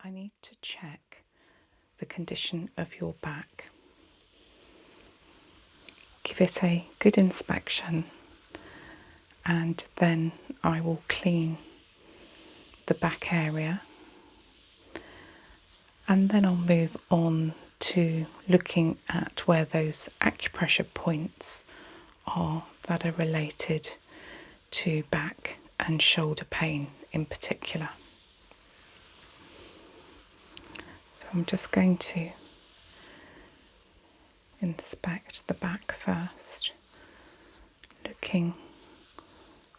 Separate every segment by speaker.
Speaker 1: I need to check the condition of your back. Give it a good inspection, and then I will clean the back area, and then I'll move on to looking at where those acupressure points are that are related to back and shoulder pain in particular. So I'm just going to inspect the back first, looking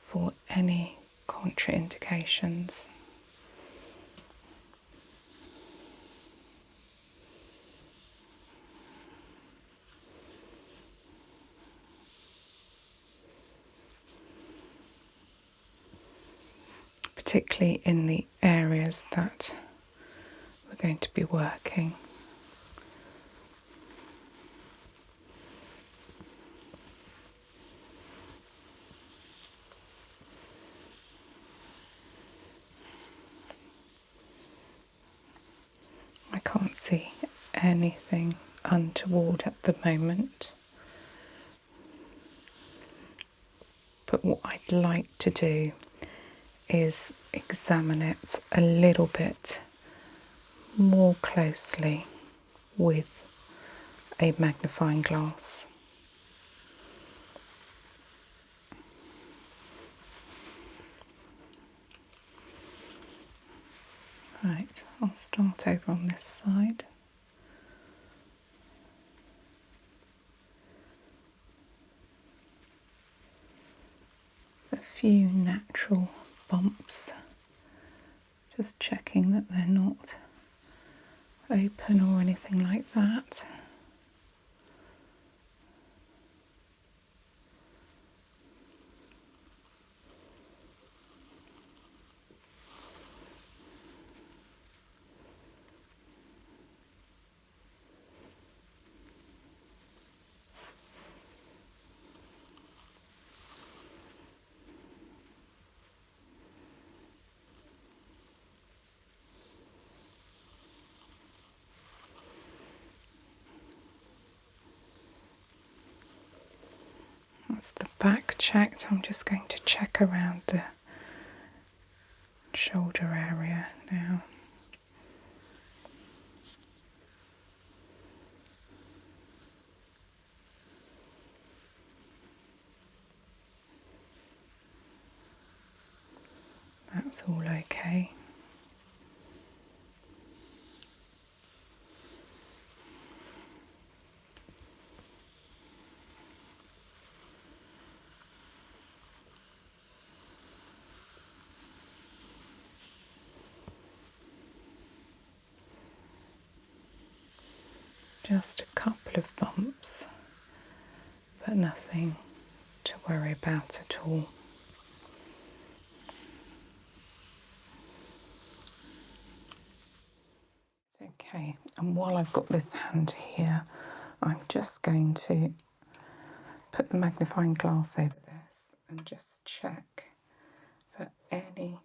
Speaker 1: for any contraindications. Particularly in the areas that we're going to be working. I can't see anything untoward at the moment, but what I'd like to do is examine it a little bit more closely with a magnifying glass. Right, I'll start over on this side. A few natural bumps, just checking that they're not open or anything like that. That's the back checked. I'm just going to check around the shoulder area now. That's all okay. Just a couple of bumps, but nothing to worry about at all. Okay, and while I've got this hand here, I'm just going to put the magnifying glass over this and just check for any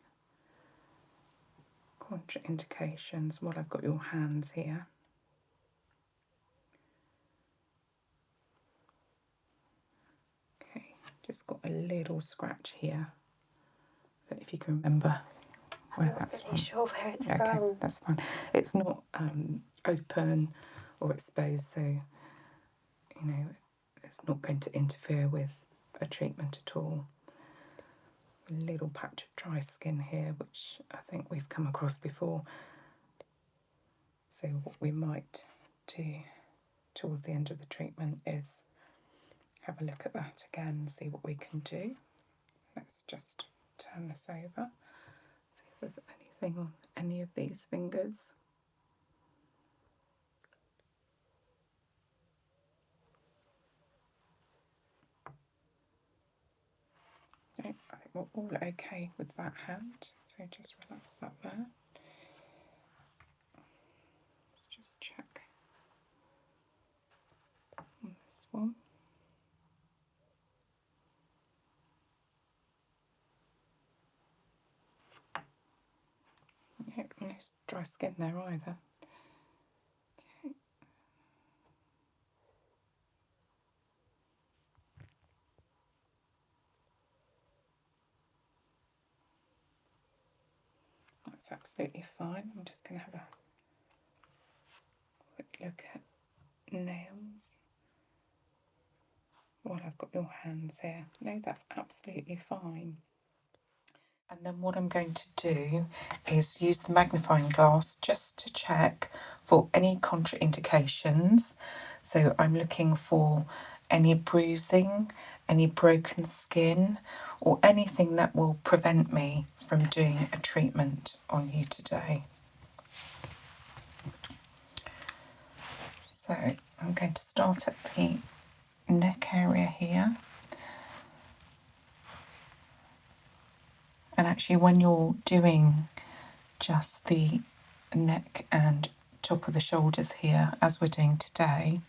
Speaker 1: contraindications while I've got your hands here. Okay, just got a little scratch here. I don't know if you can remember where that's from.
Speaker 2: I'm not really sure where it's from.
Speaker 1: Okay, that's fine. It's not open or exposed, so it's not going to interfere with a treatment at all. A little patch of dry skin here, which I think we've come across before. So what we might do towards the end of the treatment is have a look at that again and see what we can do. Let's just turn this over, see if there's anything on any of these fingers. Okay, I think we're all okay with that hand, so just relax that there. Let's just check on this one. Okay, no dry skin there either. Okay. That's absolutely fine. I'm just going to have a quick look at nails while I've got your hands here. No, that's absolutely fine. And then what I'm going to do is use the magnifying glass just to check for any contraindications. So I'm looking for any bruising, any broken skin, or anything that will prevent me from doing a treatment on you today. So I'm going to start at the neck area here. And actually, when you're doing just the neck and top of the shoulders here, as we're doing today,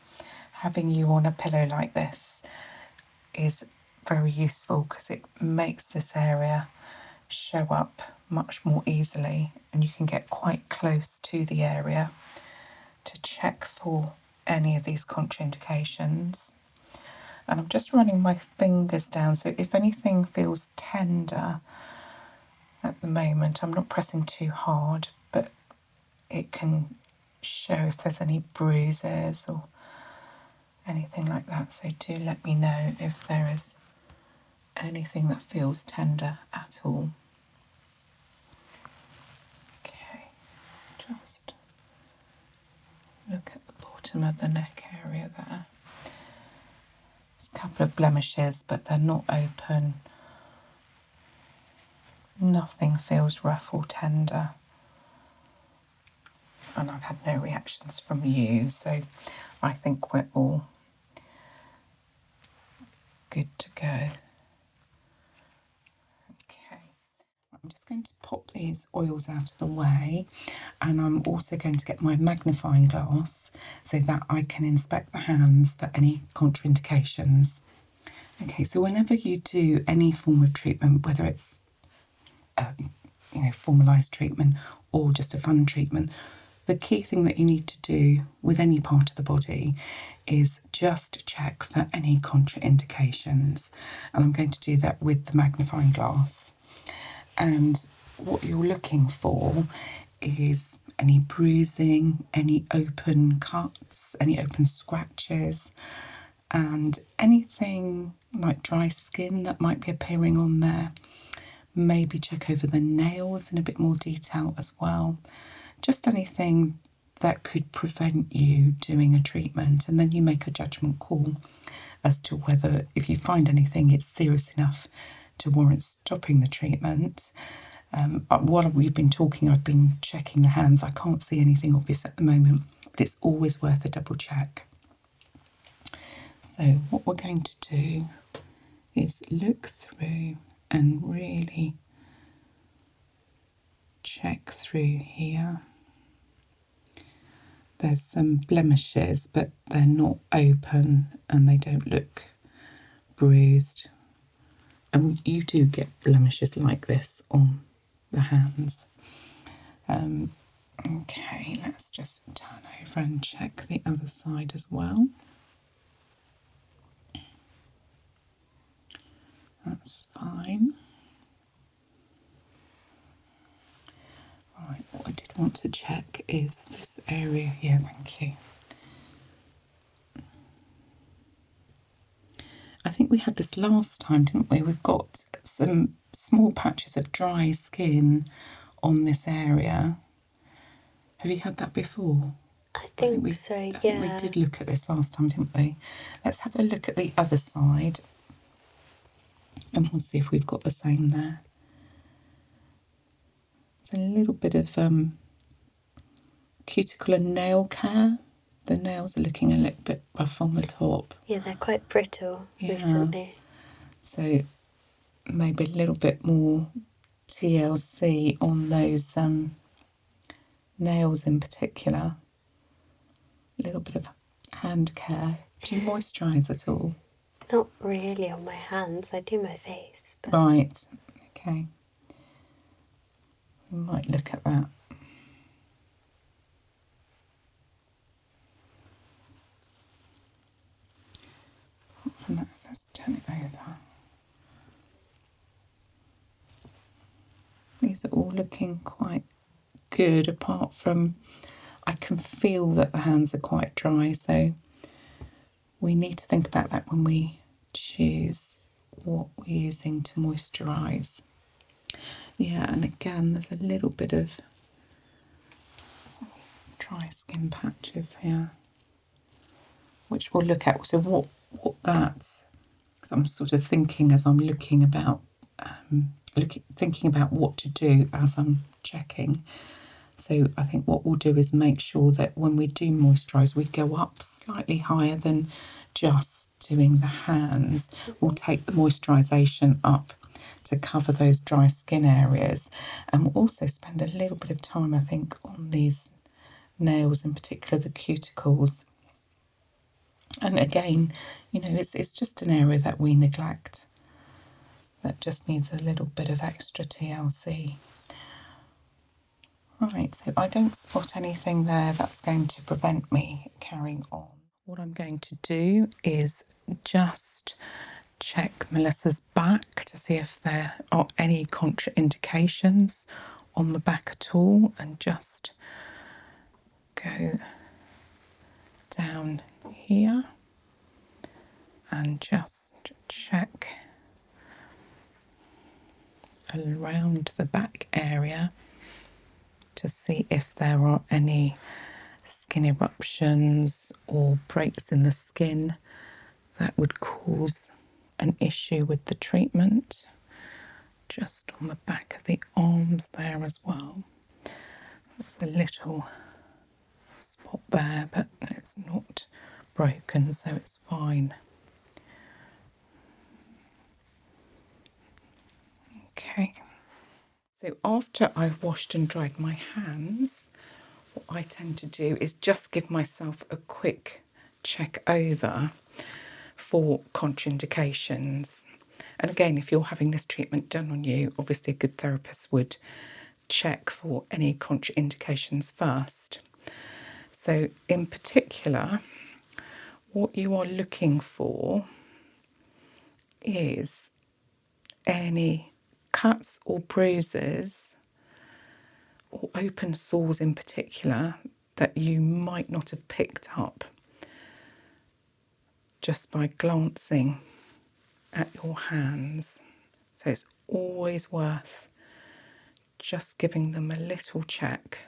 Speaker 1: having you on a pillow like this is very useful because it makes this area show up much more easily, and you can get quite close to the area to check for any of these contraindications. And I'm just running my fingers down, so if anything feels tender at the moment, I'm not pressing too hard, but it can show if there's any bruises or anything like that. So do let me know if there is anything that feels tender at all. Okay, let's just look at the bottom of the neck area there. There's a couple of blemishes, but they're not open. Nothing feels rough or tender. And I've had no reactions from you, so I think we're all good to go. Okay, I'm just going to pop these oils out of the way, and I'm also going to get my magnifying glass so that I can inspect the hands for any contraindications. Okay, so whenever you do any form of treatment, whether it's formalised treatment or just a fun treatment, the key thing that you need to do with any part of the body is just check for any contraindications. And I'm going to do that with the magnifying glass. And what you're looking for is any bruising, any open cuts, any open scratches, and anything like dry skin that might be appearing on there. Maybe check over the nails in a bit more detail as well. Just anything that could prevent you doing a treatment, and then you make a judgment call as to whether, if you find anything, it's serious enough to warrant stopping the treatment. While we've been talking, I've been checking the hands. I can't see anything obvious at the moment, but it's always worth a double check. So what we're going to do is look through and really check through here. There's some blemishes, but they're not open and they don't look bruised. And you do get blemishes like this on the hands. Okay, let's just turn over and check the other side as well. That's fine. Right, what I did want to check is this area here, thank you. I think we had this last time, didn't we? We've got some small patches of dry skin on this area. Have you had that before?
Speaker 2: I think
Speaker 1: I think we did look at this last time, didn't we? Let's have a look at the other side and we'll see if we've got the same there. It's a little bit of cuticle and nail care. The nails are looking a little bit rough on the top.
Speaker 2: Yeah, they're quite brittle recently.
Speaker 1: So maybe a little bit more TLC on those nails in particular. A little bit of hand care. Do you moisturise at all?
Speaker 2: Not really on my hands. I do my face. But...
Speaker 1: Right. Okay. We might look at that. from that. Let's turn it over. These are all looking quite good, apart from I can feel that the hands are quite dry, so we need to think about that when we choose what we're using to moisturise. Yeah, and again, there's a little bit of dry skin patches here, which we'll look at. So what that's, so I'm sort of thinking as I'm looking about, thinking about what to do as I'm checking. So I think what we'll do is make sure that when we do moisturise, we go up slightly higher than just doing the hands. We'll take the moisturisation up to cover those dry skin areas. And we'll also spend a little bit of time, I think, on these nails, in particular the cuticles. And again, you know, it's just an area that we neglect, that just needs a little bit of extra TLC. Right, so I don't spot anything there that's going to prevent me carrying on. What I'm going to do is just check Melissa's back to see if there are any contraindications on the back at all, and just go down here and just check around the back area to see if there are any skin eruptions or breaks in the skin that would cause an issue with the treatment. Just on the back of the arms there as well. There's a little spot there, but it's not broken, so it's fine. Okay. So after I've washed and dried my hands, what I tend to do is just give myself a quick check over for contraindications. And again, if you're having this treatment done on you, obviously a good therapist would check for any contraindications first. So in particular, what you are looking for is any cuts or bruises or open sores in particular that you might not have picked up just by glancing at your hands. So it's always worth just giving them a little check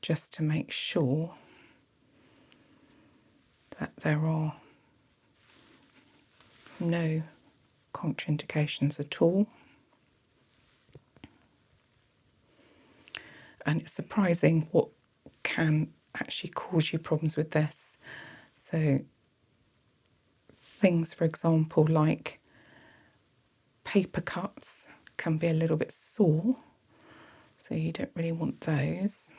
Speaker 1: just to make sure that there are no contraindications at all. And it's surprising what can actually cause you problems with this. So things, for example, like paper cuts can be a little bit sore, so you don't really want those.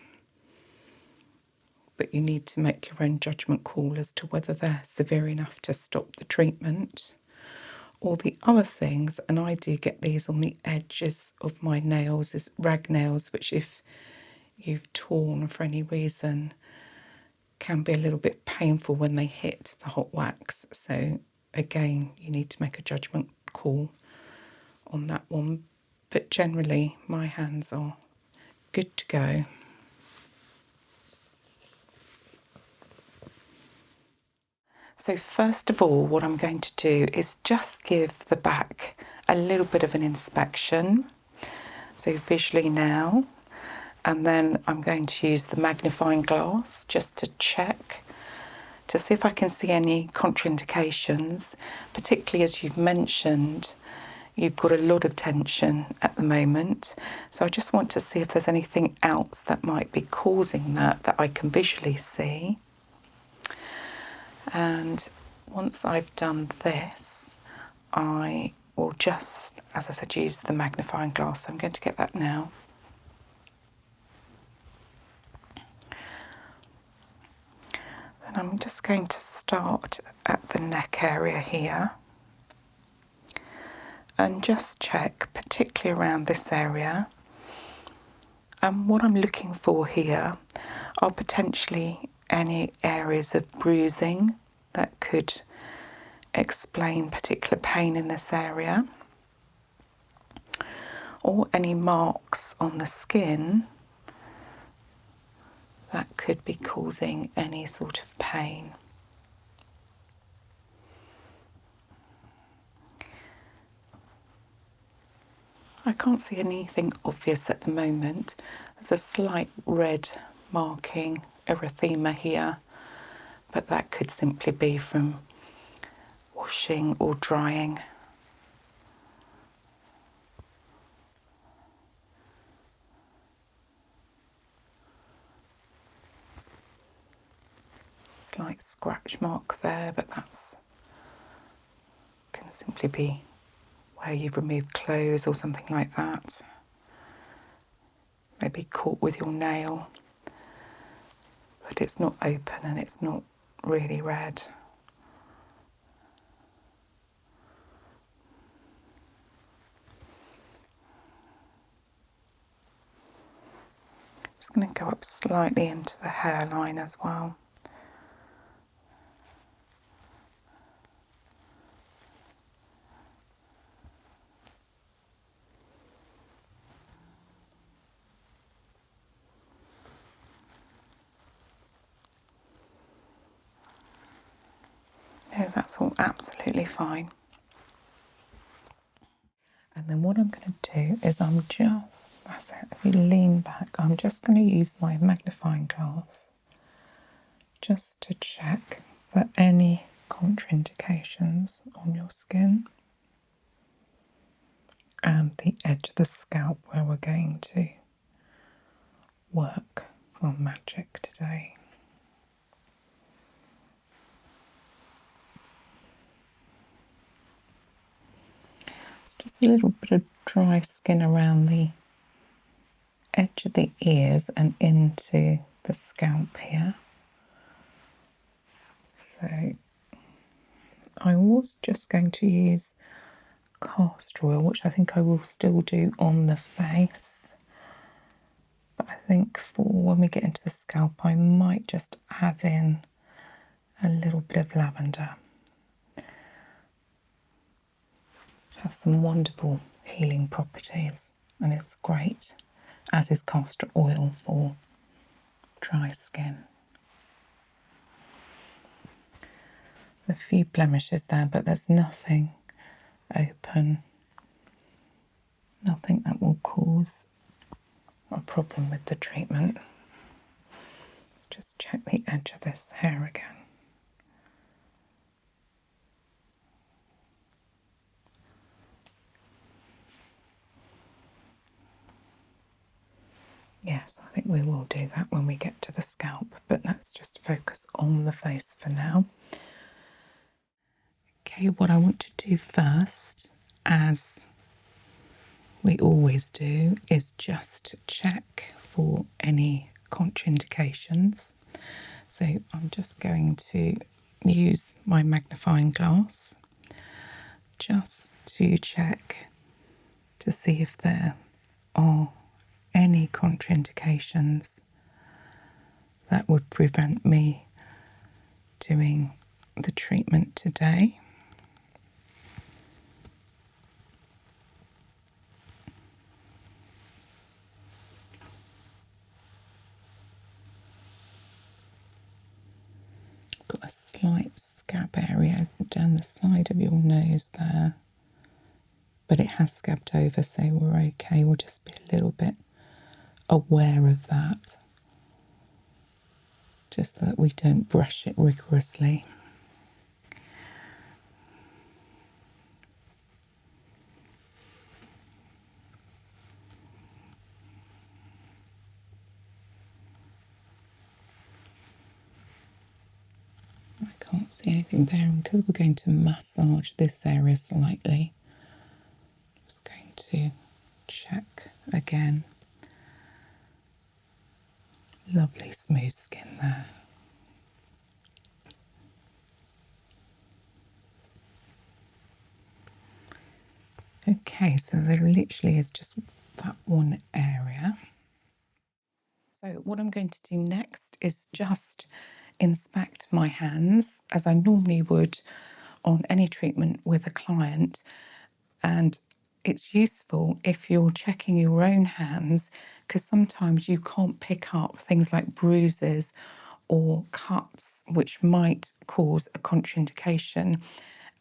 Speaker 1: But you need to make your own judgment call as to whether they're severe enough to stop the treatment. Or the other things, and I do get these on the edges of my nails, is rag nails, which if you've torn for any reason can be a little bit painful when they hit the hot wax. So again, you need to make a judgment call on that one. But generally, my hands are good to go. So first of all, what I'm going to do is just give the back a little bit of an inspection. So visually now, and then I'm going to use the magnifying glass just to check to see if I can see any contraindications, particularly as you've mentioned, you've got a lot of tension at the moment. So I just want to see if there's anything else that might be causing that I can visually see. And once I've done this, I will just, as I said, use the magnifying glass. So I'm going to get that now. And I'm just going to start at the neck area here and just check, particularly around this area. And what I'm looking for here are potentially any areas of bruising that could explain particular pain in this area or any marks on the skin that could be causing any sort of pain. I can't see anything obvious at the moment. There's a slight red marking, erythema here, but that could simply be from washing or drying. Slight scratch mark there, but that's can simply be where you've removed clothes or something like that. Maybe caught with your nail, but it's not open and it's not really red. Just going to go up slightly into the hairline as well. No, that's all absolutely fine. And then what I'm going to do is that's it, if you lean back, I'm just going to use my magnifying glass just to check for any contraindications on your skin and the edge of the scalp where we're going to work on magic today. It's just a little bit of dry skin around the edge of the ears and into the scalp here. So I was just going to use castor oil, which I think I will still do on the face. But I think for when we get into the scalp, I might just add in a little bit of lavender. It has some wonderful healing properties and it's great, as is castor oil, for dry skin. A few blemishes there, but there's nothing open, nothing that will cause a problem with the treatment. Just check the edge of this hair again. Yes, I think we will do that when we get to the scalp, but let's just focus on the face for now. Okay, what I want to do first, as we always do, is just check for any contraindications. So I'm just going to use my magnifying glass just to check to see if there are any contraindications that would prevent me doing the treatment today. Got a slight scab area down the side of your nose there, but it has scabbed over, so we're okay. We'll just be a little bit aware of that, just so that we don't brush it rigorously. I can't see anything there, and because we're going to massage this area slightly, I'm just going to check again. Lovely smooth skin there. Okay, so there literally is just that one area. So what I'm going to do next is just inspect my hands as I normally would on any treatment with a client, and it's useful if you're checking your own hands, because sometimes you can't pick up things like bruises or cuts, which might cause a contraindication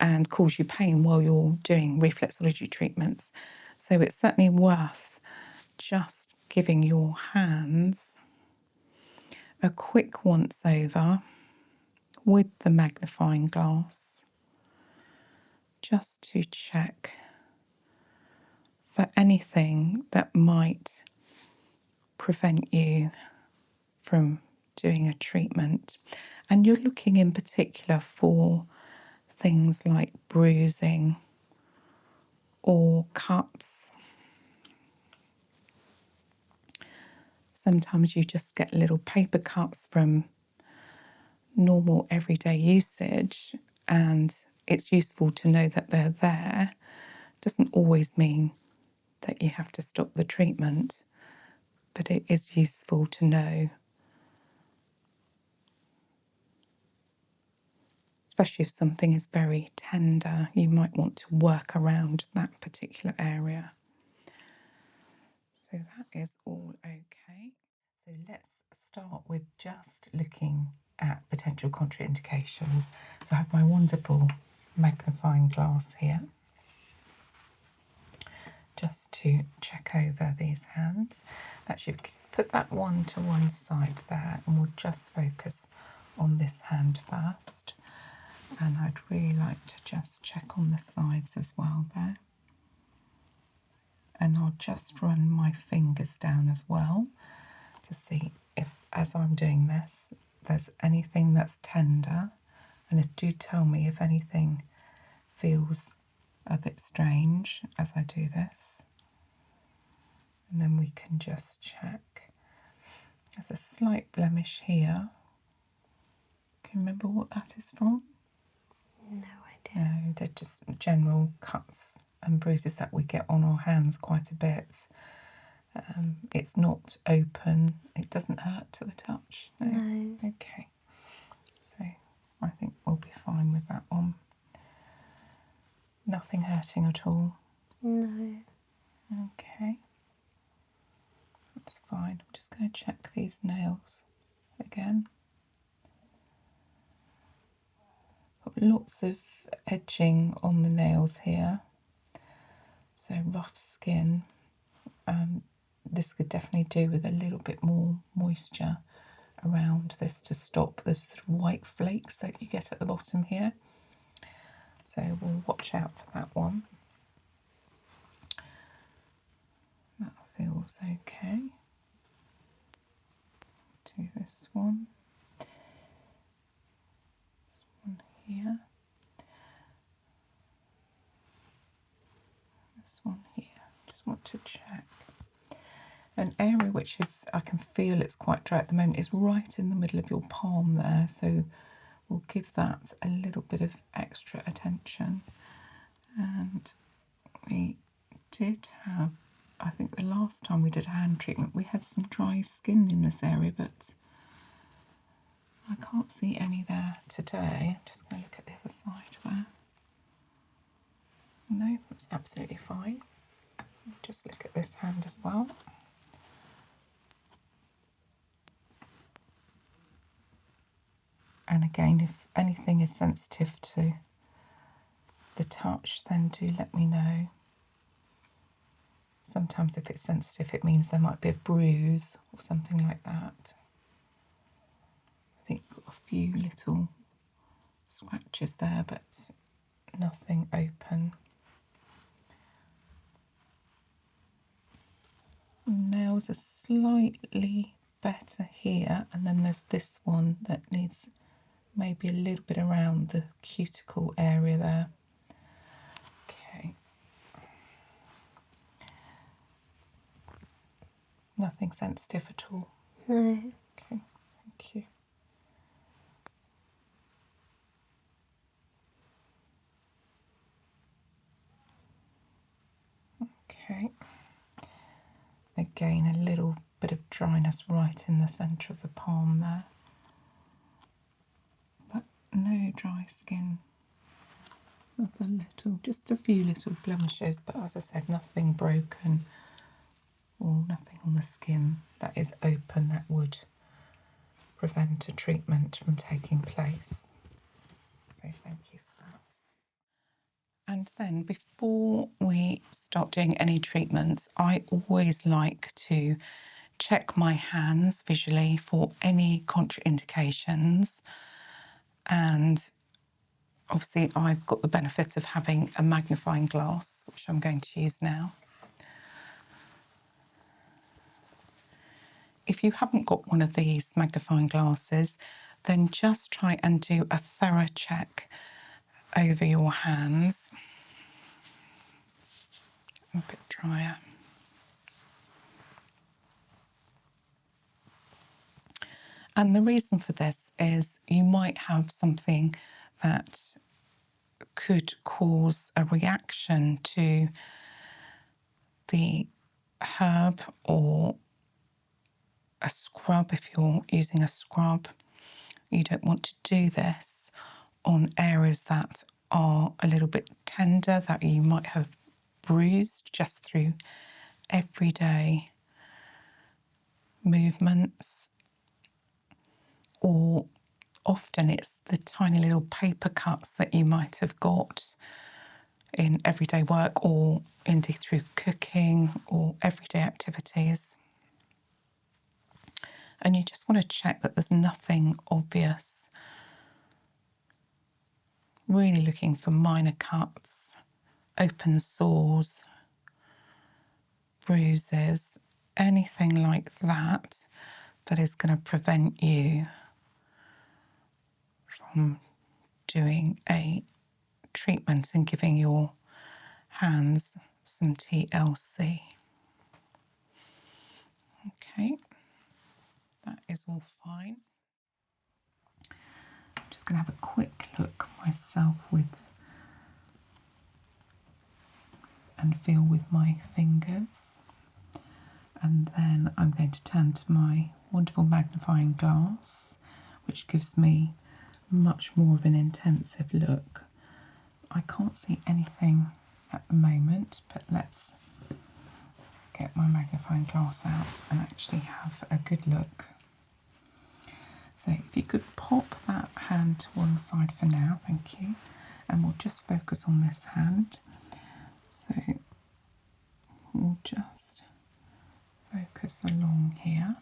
Speaker 1: and cause you pain while you're doing reflexology treatments. So it's certainly worth just giving your hands a quick once over with the magnifying glass, just to check for anything that might prevent you from doing a treatment. And you're looking in particular for things like bruising or cuts. Sometimes you just get little paper cuts from normal everyday usage, and it's useful to know that they're there. Doesn't always mean that you have to stop the treatment, but it is useful to know, especially if something is very tender. You might want to work around that particular area. So that is all okay. So let's start with just looking at potential contraindications. So I have my wonderful magnifying glass here, just to check over these hands. Actually, put that one to one side there, and we'll just focus on this hand first. And I'd really like to just check on the sides as well there. And I'll just run my fingers down as well to see if, as I'm doing this, there's anything that's tender. And do tell me if anything feels a bit strange as I do this. And then we can just check. There's a slight blemish here. Can you remember what that is from?
Speaker 2: No idea.
Speaker 1: No, they're just general cuts and bruises that we get on our hands quite a bit. It's not open. It doesn't hurt to the touch.
Speaker 2: No.
Speaker 1: Okay. So I think we'll be fine with that one. Nothing hurting at all.
Speaker 2: No.
Speaker 1: Okay. That's fine. I'm just going to check these nails again. Got lots of edging on the nails here. So rough skin. This could definitely do with a little bit more moisture around this to stop the sort of white flakes that you get at the bottom here. So we'll watch out for that one. That feels okay. Do this one. This one here. This one here. Just want to check. An area which is, I can feel it's quite dry at the moment, is right in the middle of your palm there. So we'll give that a little bit of extra attention. And we did have, I think the last time we did a hand treatment, we had some dry skin in this area, but I can't see any there today. I'm just going to look at the other side there. No, that's absolutely fine. Just look at this hand as well. And again, if anything is sensitive to the touch, then do let me know. Sometimes if it's sensitive, it means there might be a bruise or something like that. I think I've got a few little scratches there, but nothing open. Nails are slightly better here, and then there's this one that needs maybe a little bit around the cuticle area there. Okay. Nothing sensitive at all.
Speaker 2: No.
Speaker 1: Okay, thank you. Okay. Again, a little bit of dryness right in the centre of the palm there. But no dry skin just a few little blemishes, but as I said, nothing broken or nothing on the skin that is open that would prevent a treatment from taking place. So thank you for that. And then before we start doing any treatments, I always like to check my hands visually for any contraindications. And obviously I've got the benefit of having a magnifying glass, which I'm going to use now. If you haven't got one of these magnifying glasses, then just try and do a thorough check over your hands. A bit drier. And the reason for this is you might have something that could cause a reaction to the herb or a scrub. If you're using a scrub, you don't want to do this on areas that are a little bit tender, that you might have bruised just through everyday movements, or often it's the tiny little paper cuts that you might have got in everyday work or indeed through cooking or everyday activities. And you just want to check that there's nothing obvious. Really looking for minor cuts, open sores, bruises, anything like that that is going to prevent you from doing a treatment and giving your hands some TLC. Okay, that is all fine. I'm just going to have a quick look myself with and feel with my fingers, and then I'm going to turn to my wonderful magnifying glass, which gives me much more of an intensive look. I can't see anything at the moment, but let's get my magnifying glass out and actually have a good look. So if you could pop that hand to one side for now, thank you, and we'll just focus on this hand. So we'll just focus along here,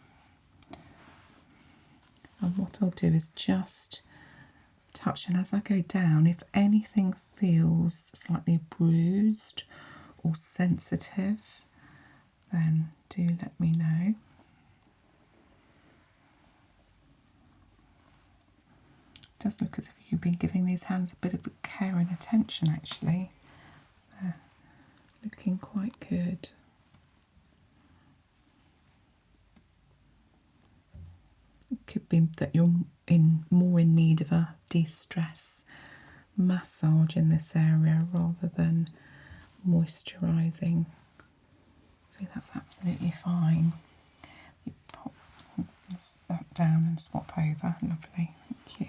Speaker 1: and what I'll do is just touch, and as I go down, if anything feels slightly bruised or sensitive, then do let me know. It does look as if you've been giving these hands a bit of care and attention actually, so they're looking quite good. It could be that you're more in need of a de-stress massage in this area rather than moisturising. See, that's absolutely fine. You pop that down and swap over. Lovely, thank you.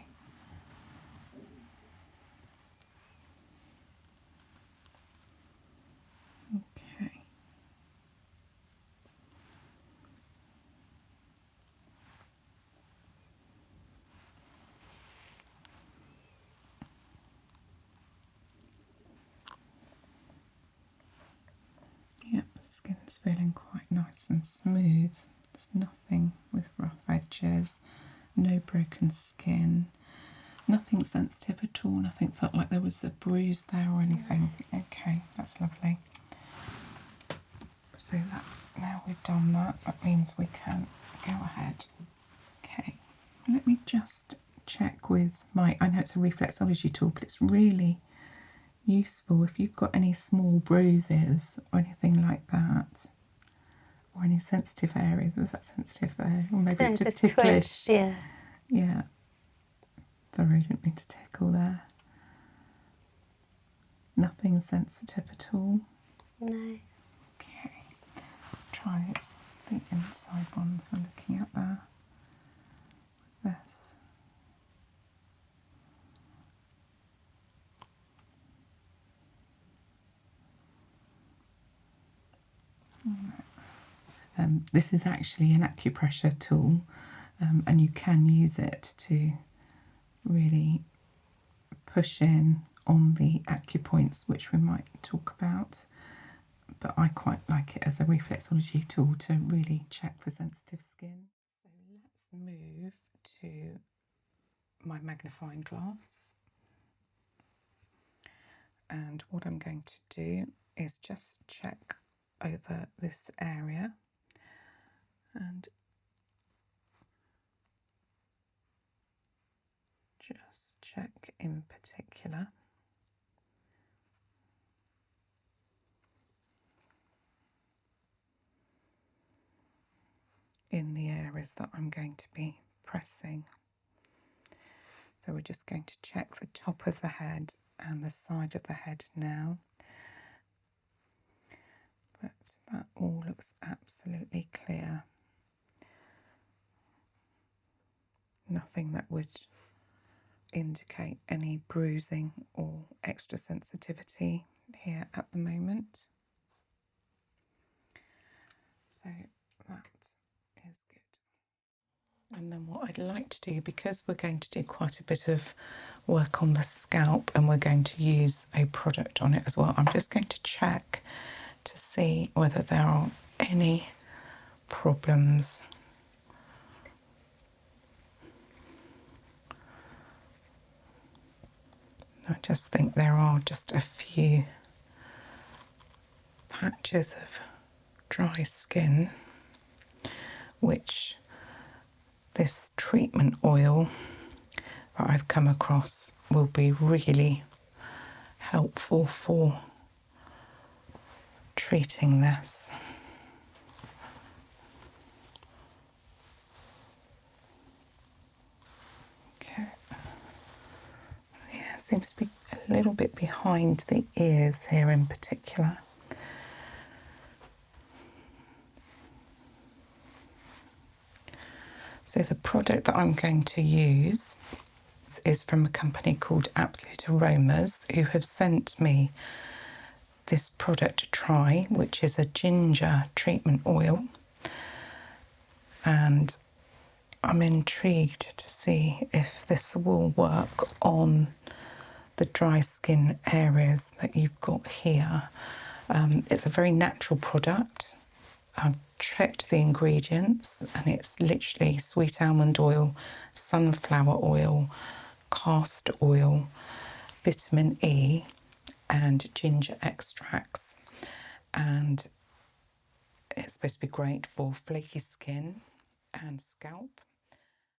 Speaker 1: Okay. Yep, the skin's feeling quite nice and smooth. There's nothing with rough edges, no broken skin, nothing sensitive at all, nothing felt like there was a bruise there or anything. Okay, that's lovely. So that now we've done that, that means we can go ahead. Okay, let me just check with my, I know it's a reflexology tool, but it's really useful if you've got any small bruises or anything like that, or any sensitive areas. Was that sensitive there? Or maybe it's just ticklish.
Speaker 2: Yeah.
Speaker 1: Yeah. Sorry, I didn't mean to tickle there. Nothing sensitive at all.
Speaker 2: No.
Speaker 1: Okay, let's try this. The inside ones we're looking at there. This. This is actually an acupressure tool, and you can use it to really push in on the acupoints, which we might talk about. But I quite like it as a reflexology tool to really check for sensitive skin. So let's move to my magnifying glass. And what I'm going to do is just check over this area and just check in particular in the areas that I'm going to be pressing. So we're just going to check the top of the head and the side of the head now. But that all looks absolutely clear. Nothing that would indicate any bruising or extra sensitivity here at the moment. So that is good. And then what I'd like to do, because we're going to do quite a bit of work on the scalp and we're going to use a product on it as well, I'm just going to check to see whether there are any problems. I just think there are just a few patches of dry skin which this treatment oil that I've come across will be really helpful for treating this. Okay. Yeah, it seems to be a little bit behind the ears here in particular. So the product that I'm going to use is from a company called Absolute Aromas, who have sent me this product to try, which is a ginger treatment oil. And I'm intrigued to see if this will work on the dry skin areas that you've got here. It's a very natural product. I've checked the ingredients and it's literally sweet almond oil, sunflower oil, castor oil, vitamin E and ginger extracts. And it's supposed to be great for flaky skin and scalp.